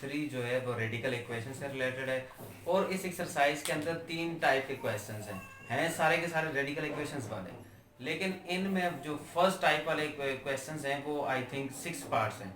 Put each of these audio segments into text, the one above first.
3 जो है वो रेडिकल इक्वेशन से रिलेटेड है। और इस एक्सरसाइज के अंदर 3 टाइप के क्वेश्चंस हैं सारे के सारे रेडिकल इक्वेशंस वाले, लेकिन इनमें जो फर्स्ट टाइप वाले क्वेश्चंस हैं वो आई थिंक 6 पार्ट्स हैं।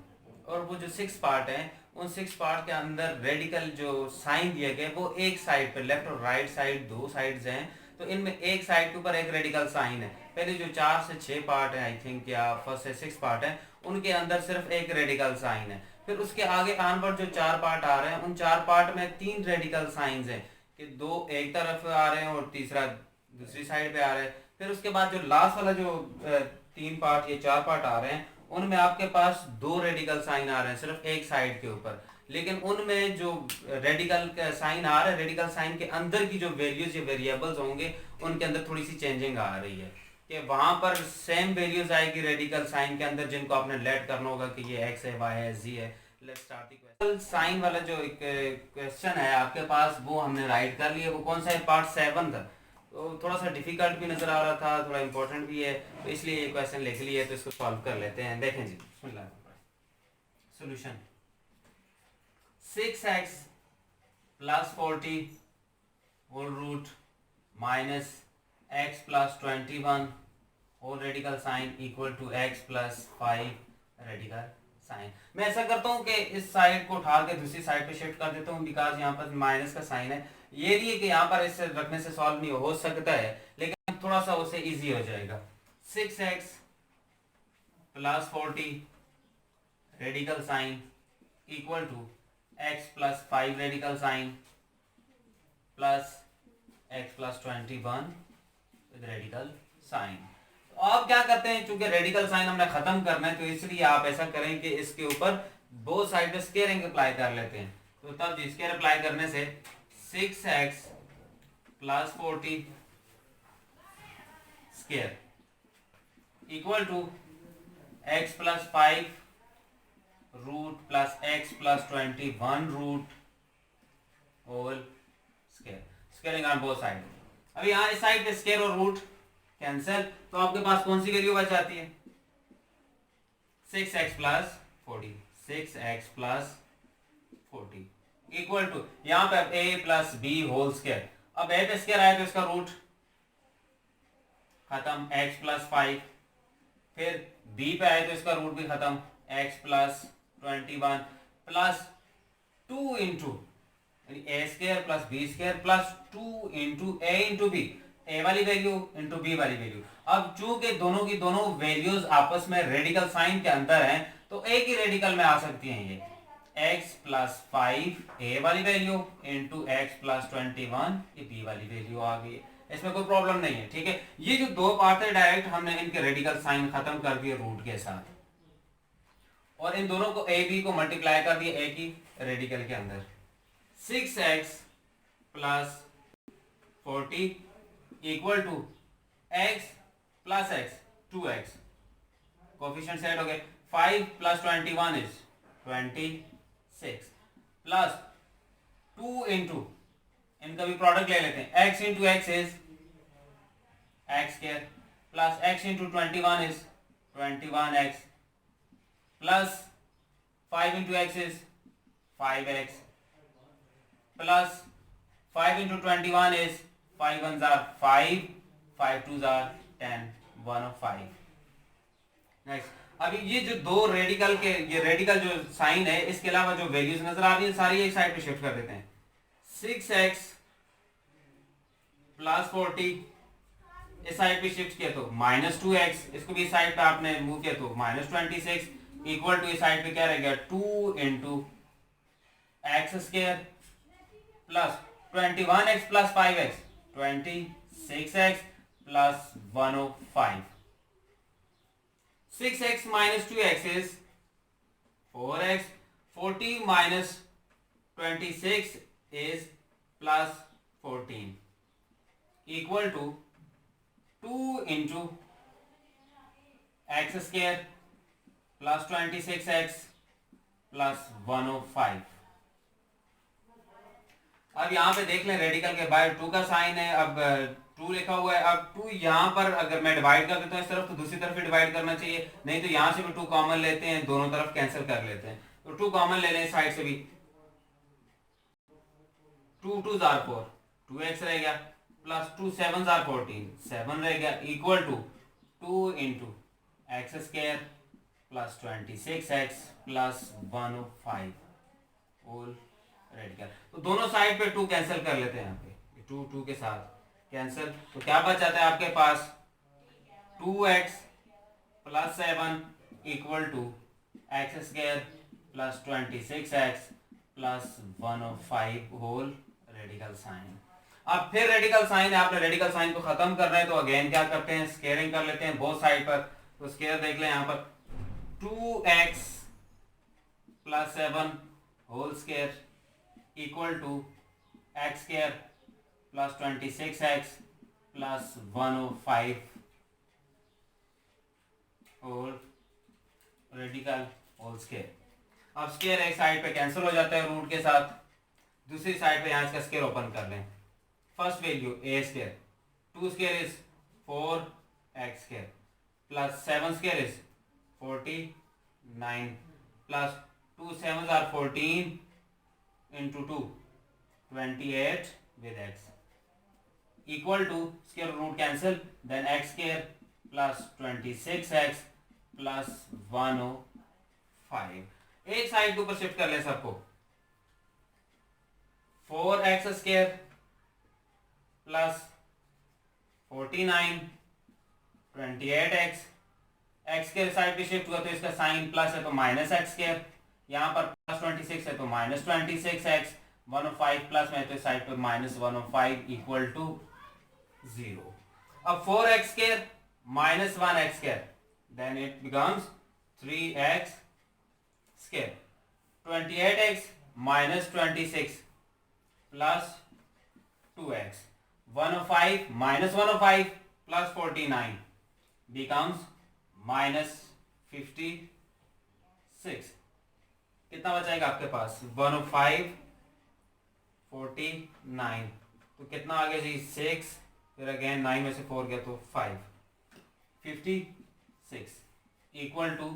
और वो जो 6 पार्ट हैं उन 6 पार्ट के अंदर रेडिकल जो साइन दिए गए वो एक साइड पर, लेफ्ट और राइट साइड दो साइड्स हैं, तो इनमें एक साइड के ऊपर एक रेडिकल साइन है। पहले जो 4 से 6 पार्ट है आई थिंक, या फर्स्ट से 6 पार्ट है, उनके अंदर सिर्फ एक रेडिकल साइन है। फिर उसके आगे आनवर्ड जो 4 पार्ट आ रहे हैं उन 4 पार्ट में 3 रेडिकल साइंस हैं कि 2 एक तरफ आ रहे हैं और तीसरा दूसरी साइड पे आ रहा है। फिर उसके बाद जो लास्ट वाला जो 3 पार्ट, ये 4 पार्ट आ रहे हैं, उनमें आपके पास 2 रेडिकल साइन आ रहे हैं सिर्फ एक साइड के ऊपर। लेकिन उनमें जो रेडिकल साइन आ रहा है, रेडिकल साइन के अंदर की जो वैल्यूज या वेरिएबल्स होंगे उनके अंदर थोड़ी सी चेंजिंग आ रही है कि वहां पर सेम वैल्यूज आएगी रेडिकल साइन के अंदर, जिनको आपने लेट करना होगा कि ये x है, y है, z है। Let's start the question. Sign वाला जो क्वेश्चन है आपके पास वो हमने राइट कर लिया। वो कौन सा है? पार्ट 7 था। तो थोड़ा सा डिफिकल्ट भी नजर आ रहा था, थोड़ा इंपॉर्टेंट भी है, तो इसलिए ये क्वेश्चन लिख लिए, तो इसको सॉल्व कर लेते हैं। देखें जी, solution 6x plus 40 whole root minus x plus 21 whole radical sign equal to x plus 5 radical sign. मैं ऐसा करता हूँ कि इस साइड को उठा के दूसरी साइड पे शिफ्ट कर देता हूँ, बिकॉज यहाँ पर माइनस का साइन है। ये नहीं है कि यहाँ पर इसे रखने से सॉल्व नहीं हो सकता है, लेकिन थोड़ा सा उसे इजी हो जाएगा। 6x plus 40 radical sign equal to x plus 5 radical sign plus x plus 21 with radical sign. तो आप क्या करते हैं, चूंकि रेडिकल साइन हमने खत्म करना है, तो इसलिए आप ऐसा करें कि इसके ऊपर दो साइड पे स्क्वायरिंग अप्लाई कर लेते हैं। तो तब स्क्वायर अप्लाई करने से 6x plus 40 square equal to x plus 5 root plus x plus 21 root whole square, squaring on both side. अब यहाँ इस साइड पे स्क्वायर और रूट कैंसिल, तो आपके पास कौन सी वैल्यू बच जाती है? 6x plus 40, 6x plus 40 equal to यहाँ पे a plus b whole square. अब a पे स्क्वायर आया तो इसका रूट खत्म, x प्लस 5, फिर b पे आए तो इसका रूट भी खत्म, x plus 21 plus 2 into A square plus B square plus 2 into A into B, A वाली वैल्यू इंटू बी वाली वैल्यू। अब चूंकि दोनों की दोनों वैल्यूज आपस में रेडिकल साइन के अंदर हैं, तो एक ही रेडिकल में आ सकती हैं। ये x प्लस 5 ए वाली वैल्यू इंटू एक्स प्लस 21 ये बी वाली वैल्यू आ गई, इसमें कोई प्रॉब्लम नहीं है। ठीक है, ये जो दो पार्ट है डायरेक्ट हमने इनके रेडिकल साइन खत्म कर दिए रूट के साथ, और इन दोनों को ए बी को मल्टीप्लाई कर दिए एक ही रेडिकल के अंदर। 6x plus 40 equal to x plus x 2x, coefficient set हो गए। 5 प्लस 21 इज 26 प्लस 2 इंटू, इनका भी प्रोडक्ट ले लेते हैं, x into x is x square plus x into 21 is 21x plus 5 into x is 5x plus 5 into 21 is 5 1s are 5, 5 2s are 10, 1 of 5। Next, अभी ये जो दो रेडिकल के, ये रेडिकल जो साइन है, इसके अलावा जो वैल्यूज नजर आ रही है सारी एक साइड पे शिफ्ट कर देते हैं। 6x प्लस 40 इस साइड पे शिफ्ट किया तो माइनस 2x, इसको भी इस साइड पे आपने मूव किया तो माइनस 26 इक्वल टू इस साइड पे क्या रहेगा 2 into x square plus 21x plus 5x 26x plus 105। 6x minus 2x is 4x, 40 minus 26 is plus 14 equal to 2 into x square plus 26x plus 105। अब यहाँ पे देख लें रेडिकल के बाहर 2 का साइन है, अब 2 लिखा हुआ है। अब 2 यहाँ पर अगर मैं डिवाइड कर देता हूँ इस तरफ तो दूसरी तरफ ही डिवाइड करना चाहिए, नहीं तो यहाँ से भी 2 कॉमन लेते हैं, दोनों तरफ कैंसिल कर लेते हैं। तो 2 कॉमन ले लें इस साइड से भी, 2 2 जार 4, 2x रह गया, प्लस 2 7 जार 14, 7 रह गया, equal to 2 into x square plus 26x plus 105 whole radical. तो दोनों साइड पे 2 कैंसिल कर लेते हैं, यहाँ पे 2 2 के साथ कैंसिल, तो क्या बच जाता है आपके पास 2x plus 7 equal to x square plus 26x plus 105 whole radical sign. अब फिर रेडिकल साइन है, आपने रेडिकल साइन को खत्म करना है तो अगेन क्या करते हैं, स्केयरिंग कर लेते हैं बोथ साइड पर। तो स्केयर देख लें यहाँ पर 2x plus 7 whole square equal to x square plus 26x plus 105 whole radical whole square. अब स्केयर एक साइड पे कैंसिल हो जाता है रूट के साथ, दूसरी साइड पे यहाँ इसका स्केयर ओपन कर लें। First value a square, 2 square is 4x square plus 7 square is 49 plus 2 7 are 14 into 2 28 with x equal to square root cancel, then x square plus 26x plus 105। एक side के ऊपर shift कर ले सबको, 4x square plus 49 28x, x के side पे shift हुआ तो इसका साइन प्लस है तो माइनस एक्स स्क्वायर, यहाँ पर प्लस 26 है तो माइनस 26x, 105 प्लस में तो इस साइड पे माइनस 105 इक्वल टू 0। अब 4x square minus 1x square, then it becomes 3x square, 28x minus 26 plus 2x, 105 minus 105 plus 49 becomes minus 56। कितना बचाएगा आपके पास 105 49, तो कितना आ गया जी 6, फिर अगेन 9 में से 4 गया तो 5, 56 इक्वल टू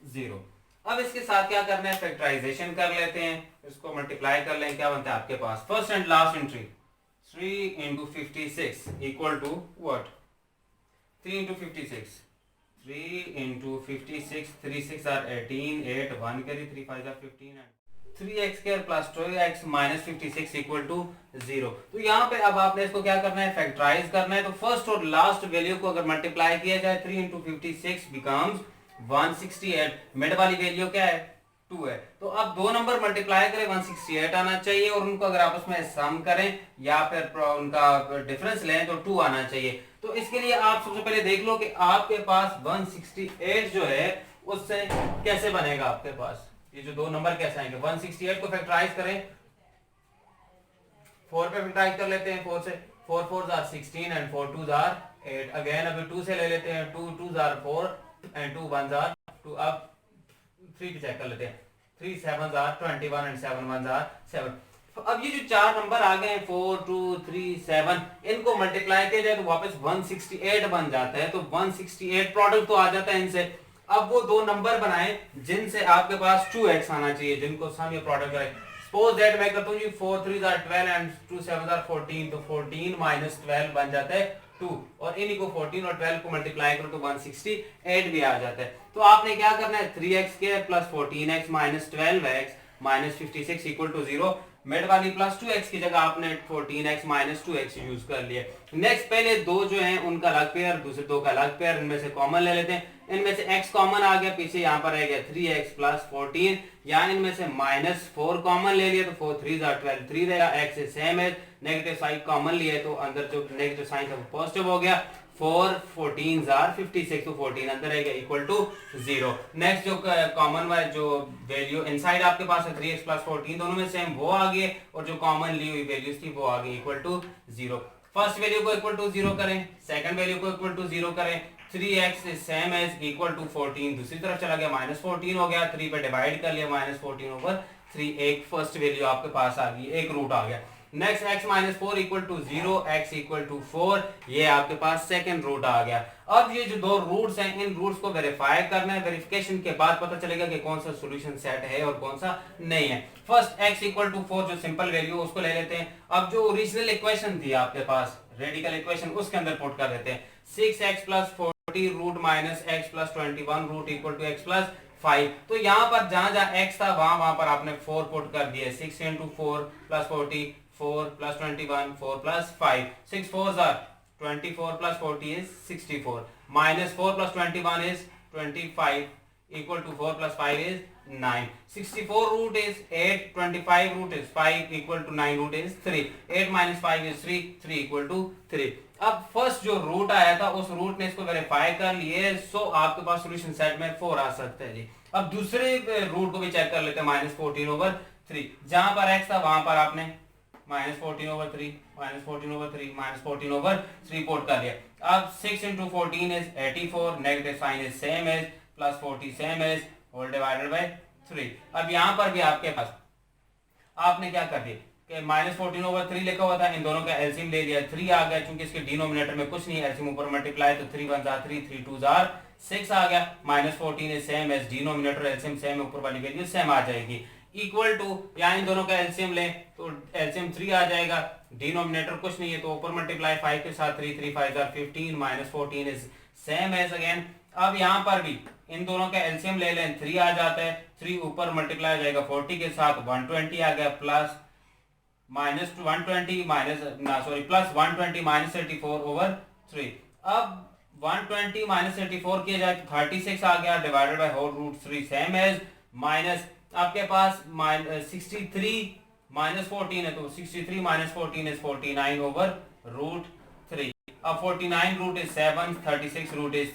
0। अब इसके साथ क्या करना है, फैक्टराइजेशन कर लेते हैं, इसको मल्टीप्लाई कर लें, क्या बनता है आपके पास first and last entry 3 into 56 equal to what, 3 into 56, 3 into 56, 3 6 are 18, 8 1 carry, 3 5 are 15 and 3x square plus 2x minus 56 equal to 0। तो यहाँ पे अब आपने इसको क्या करना है, फैक्टराइज करना है। तो फर्स्ट और लास्ट वैल्यू को अगर मल्टीप्लाई किया जाए 3 into 56 becomes 168, मिड वाली वैल्यू क्या है 2 है, तो अब दो नंबर मल्टीप्लाई करें 168 आना चाहिए, और उनको अगर आपस में सम करें या फिर उनका डिफरेंस लें तो 2 आना चाहिए। तो इसके लिए आप सबसे पहले देख लो कि आपके पास 168 जो है उससे कैसे बनेगा, आपके पास ये जो दो नंबर कैसे आएंगे। 168 को फैक्टराइज करें, 4 पे फैक्टराइज कर लेते हैं, 4 से 4 4 आर 16 एंड 4 2 आर 8, अगेन अभी 2 से ले लेते हैं, 2 2 आर 4 एंड 2 1 आर 2, अब 3 पे चेक कर लेते हैं, 3 7 आर 21 एंड 7 1 आर 7। अब ये जो चार नंबर आ गए 4 2 3 7, इनको मल्टीप्लाई किया जाए तो वापस 168 बन जाता है, तो 168 प्रोडक्ट तो आ जाता है इनसे। अब वो दो नंबर बनाए जिनसे आपके पास 2x आना चाहिए, जिनको सम या प्रोडक्ट करें। सपोज दैट मैं करता हूँ जी 4 3 आर 12 एंड 2 7 आर 14, तो 14 माइनस 12 बन जाता है 2, और इन्हीं को 14 और 12 को मल्टीप्लाई करो तो 168 भी आ जाता है। तो आपने क्या करना है, 3x square plus 14x minus 12x minus 56 equal to 0, mid वाली प्लस 2x की जगह आपने 14x माइनस 2x यूज कर लिया। नेक्स्ट पहले दो जो हैं उनका अलग पेयर, दूसरे दो का अलग पेयर, इनमें से कॉमन ले लेते हैं। इनमें से x कॉमन आ गया, पीछे यहाँ पर रह गया 3x प्लस 14, यानी इनमें से माइनस 4 कॉमन ले लिया तो 4 3 12, 3 रहेगा, x से सेम है, नेगेटिव साइन कॉमन लिया तो अंदर जो नेगेटिव साइन था वो पॉजिटिव हो गया, 4 14 आर 56, तो 14 अंदर रहेगा इक्वल टू 0। नेक्स्ट जो कॉमन वाला जो वैल्यू इनसाइड आपके पास है 3x प्लस 14, दोनों में सेम वो आ गए, और जो कॉमन ली हुई वैल्यूज थी वो आ गई इक्वल टू 0। फर्स्ट वैल्यू को इक्वल टू 0 करें, सेकंड वैल्यू को इक्वल टू 0 करें, 3x is same as equal to 14, दूसरी तरफ चला गया माइनस 14 हो गया, 3 पे डिवाइड कर लिया माइनस 14 ओवर 3, एक फर्स्ट वैल्यू आपके पास आ गई, एक रूट आ गया। Next x minus 4 equal to 0, x equal to 4, ये आपके पास सेकंड रूट आ गया। अब ये जो दो रूट्स हैं इन रूट्स को वेरीफाई करना है, वेरिफिकेशन के बाद पता चलेगा कि कौन सा सॉल्यूशन सेट है और कौन सा नहीं है। फर्स्ट x इक्वल टू 4 जो सिंपल वैल्यू उसको ले लेते हैं। अब जो ओरिजिनल इक्वेशन थी आपके पास रेडिकल इक्वेशन उसके अंदर पुट कर देते हैं 6x plus 40 root minus x plus 21 root equal to x plus 5। तो यहाँ पर जहां जहां x था वहां पर आपने 4 पुट कर दिए। 6 into 4 plus 40 4 plus 21 4 plus 5 6 4 are 24 plus 40 is 64 minus 4 plus 21 is 25 equal to 4 plus 5 is 9. 64 root is 8, 25 root is 5 equal to 9 root is 3. 8 minus 5 is 3, 3 equal to 3. अब फर्स्ट जो रूट आया था उस रूट ने इसको वेरीफाई कर लिए, सो आपके पास सॉल्यूशन सेट में 4 आ सकते हैं जी। अब दूसरे रूट को भी चेक कर लेते हैं माइनस 14/3। जहां पर x था वहां पर आपने माइनस 14/3 माइनस 14/3 माइनस 14/3 पुट कर दिया। अब 6 into 14 is 84, negative sign is same as plus 40 same as whole divided by 3। अब यहां पर भी आपके पास आपने क्या कर दिया कि माइनस 14/3 लिखा हुआ था, इन दोनों का एलसीएम ले लिया, 3 आ गया। चूंकि इसके डिनोमिनेटर में कुछ नहीं है, एलसीएम ऊपर मल्टीप्लाई तो 3 1 3 3 2 6 आ गया। Minus 14 is same as denominator LCM same, ऊपर वाली वैल्यू सेम आ जाएगी। इक्वल टू यहाँ इन दोनों का एलसीएम ले तो एलसीएम 3 आ जाएगा, डिनोमिनेटर कुछ नहीं है तो ऊपर मल्टीप्लाई 5 के साथ 3 3 5 15 minus 14 is same as again. अब यहाँ पर भी इन दोनों का एलसीएम ले लें, 3 आ जाता है, 3 ऊपर मल्टीप्लाई हो जाएगा 40 के साथ 120 आ गया, plus minus 120 minus sorry plus 120 minus 84/3। अब 120 माइनस 84 किया जाए तो 36 आ गया divided by whole root 3 same as, minus आपके पास 63 माइनस 14 है तो 63 माइनस 14 इज 49/√3। अब 49 रूट इज 7, 36 रूट इज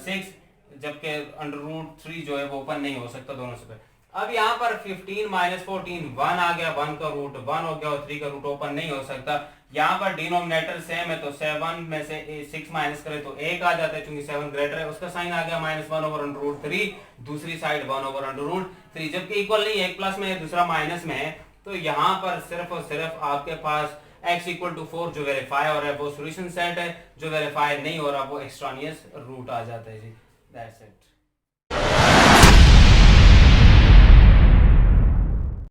6, जबकि √3 जो है वो ओपन नहीं हो सकता दोनों से। अब यहाँ पर 15 माइनस 14 1 आ गया, 1 का रूट 1 हो गया और 3 का रूट ओपन नहीं हो सकता। यहाँ पर डिनोमिनेटर सेम है तो 7 में से 6 माइनस करें तो 1 आ जाता है, चूंकि 7 ग्रेटर है उसका साइन आ गया -1/√3, दूसरी साइड 1/√3, जबकि इक्वल नहीं है, एक प्लस में है दूसरा माइनस में है। तो यहाँ पर सिर्फ और सिर्फ आपके पास x इक्वल टू 4 जो वेरीफाई हो रहा है वो सॉल्यूशन सेट है, जो वेरीफाई नहीं हो रहा वो एक्सट्रानियस रूट आ जाता है जी। That's it.